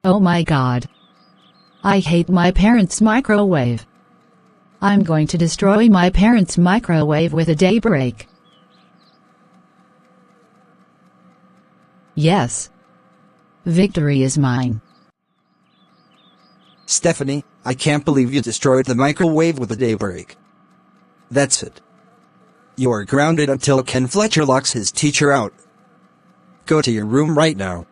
Oh my god. I hate my parents' microwave. I'm going to destroy my parents' microwave with a Daybreak. Yes. Victory is mine. Stephanie, I can't believe you destroyed the microwave with a Daybreak. That's it. You're grounded until Ken Fletcher locks his teacher out. Go to your room right now.